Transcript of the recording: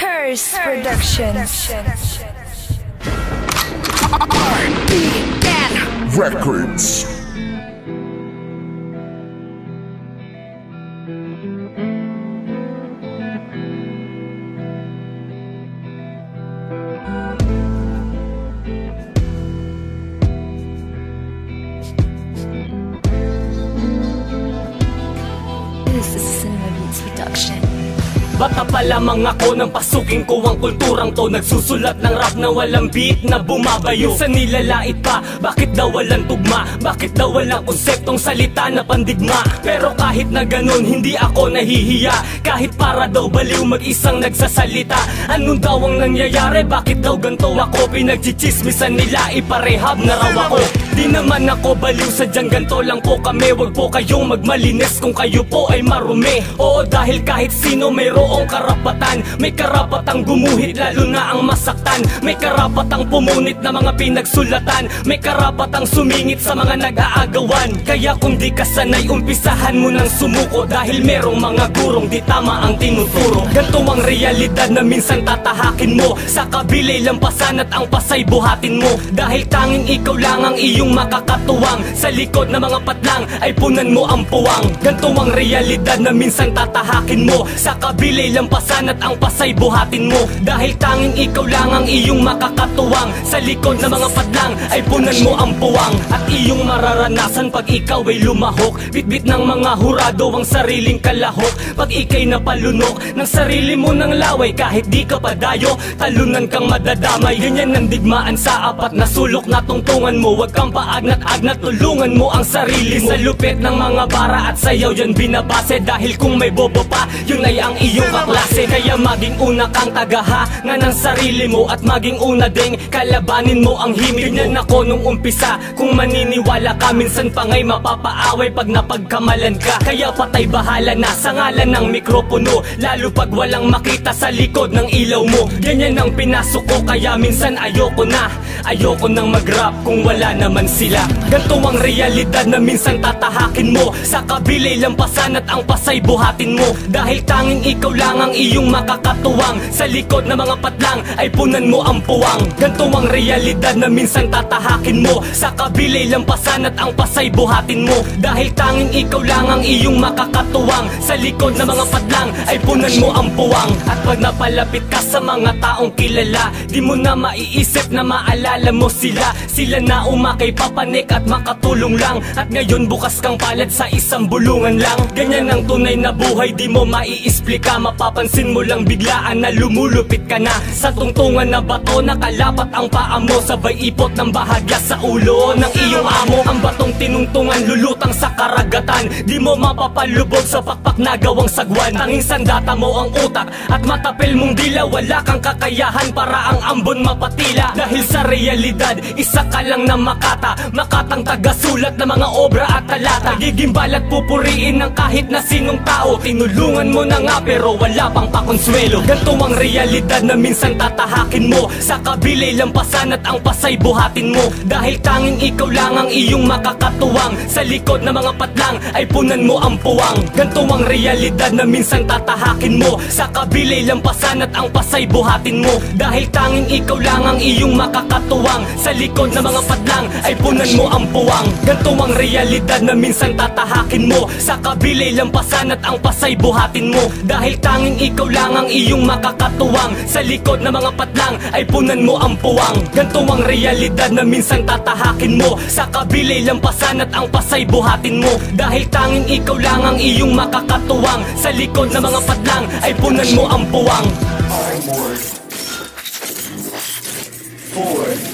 Curse Productions. RBN Records. This is Cinema Beats Production. Bata pa lamang ako nang pasukin ko ang kulturang to. Nagsusulat ng rap na walang beat na bumabayo. Minsan nilalait pa, bakit daw walang tugma? Bakit daw walang konseptong salita na pandigma? Pero kahit na ganun, hindi ako nahihiya. Kahit para daw baliw mag-isang nagsasalita. Anong daw ang nangyayari? Bakit daw ganto ako? Pinagchichismisan nila, iparehab na raw ako. Di naman ako baliw, sadyang ganto lang po kami. Wag po kayong magmalinis kung kayo po ay marumi. Oo, dahil kahit sino mayroong karapatan. May karapatang gumuhit lalo na ang masaktan. May karapatang pumunit na mga pinagsulatan. May karapatang sumingit sa mga nag-aagawan. Kaya kung di ka sanay, umpisahan mo ng sumuko. Dahil merong mga gurong di tama ang tinuturo. Ganto ang realidad na minsan tatahakin mo. Sa kabilay lampasan at ang pasay buhatin mo. Dahil tanging ikaw lang ang iyong makakatuwang. Sa likod ng mga patlang ay punan mo ang puwang. Ganto ang realidad na minsan tatahakin mo. Sa kabilay lampasan at ang pasay buhatin mo. Dahil tanging ikaw lang ang iyong makakatuwang. Sa likod ng mga patlang ay punan mo ang puwang. At iyong mararanasan pag ikaw ay lumahok. Bitbit ng mga hurado ang sariling kalahok. Pag ikay napalunok ng sarili mo ng laway. Kahit di ka padayo, talunan kang madadamay. Ganyan ang digmaan sa apat na sulok na tungtungan mo. Huwag kang paagnat-agnat, tulungan mo ang sarili mo. Sa lupit ng mga bara at sayaw yan binabase. Dahil kung may bobo pa, yun ay ang iyong kaklase. Kaya maging una kang tagahanga ng sarili mo. At maging una ding kalabanin mo ang himig mo. Ganyan ako nung umpisa, kung maniniwala ka. Minsan pa nga'y mapapaaway pag napagkamalan ka. Kaya patay bahala na sa ngalan ng mikropono. Lalo pag walang makita sa likod ng ilaw mo. Ganyan ang pinasok ko, kaya minsan ayoko na. Ayoko nang mag-rap kung wala naman sila. Ganto ang realidad na minsan tatahakin mo. Sa kabilay lampasan at ang pasay buhatin mo. Dahil tanging ikaw lang ang iyong makakatuwang. Sa likod ng mga patlang ay punan mo ang puwang. Ganto ang realidad na minsan tatahakin mo. Sa kabilay lampasan at ang pasay buhatin mo. Dahil tanging ikaw lang ang iyong makakatuwang. Sa likod ng mga patlang ay punan mo ang puwang. At pag napalapit ka sa mga taong kilala, di mo na maiisip na maalala mo sila. Sila na umakay papanik at makatulong lang. At ngayon bukas kang palad sa isang bulungan lang. Ganyan ang tunay na buhay, di mo maiisplika. Mapapansin mo lang biglaan na lumulupit ka na. Sa tungtungan na bato, nakalapat ang paa mo. Sabay ipot ng bahagya sa ulo ng iyong amo. Ang batong tinungtungan lulutang sa karagatan. Di mo mapapalubog sa pakpak na gawang sagwan. Tanging sandata mo ang utak at matapil mong dila. Wala kang kakayahan para ang ambon mapatila. Dahil sa realidad, isa ka lang na makata. Makatang tagasulat ng mga obra at talata. Gigimbal at pupuriin ng kahit na sinong tao. Tinulungan mo na nga pero wala pang pakonsuelo. Ganto ang realidad na minsan tatahakin mo. Sa kabilay lampasan at ang pasay buhatin mo. Dahil tanging ikaw lang ang iyong makakatuwang. Sa likod ng mga patlang ay punan mo ang puwang. Ganto ang realidad na minsan tatahakin mo. Sa kabilay lampasan at ang pasay buhatin mo. Dahil tanging ikaw lang ang iyong makakatuwang. Sa likod ng mga patlang ay punan mo ang puwang. Ganto ang realidad na minsan tatahakin mo. Sa kabilay lampasan at ang pasay buhatin mo. Dahil tanging ikaw lang ang iyong makakatuwang. Sa likod ng mga patlang ay punan mo ang puwang. Ganto ang realidad na minsan tatahakin mo. Sa kabilay lampasan at ang pasay buhatin mo. Dahil tanging ikaw lang ang iyong makakatuwang. Sa likod ng mga patlang ay punan mo ang puwang. 4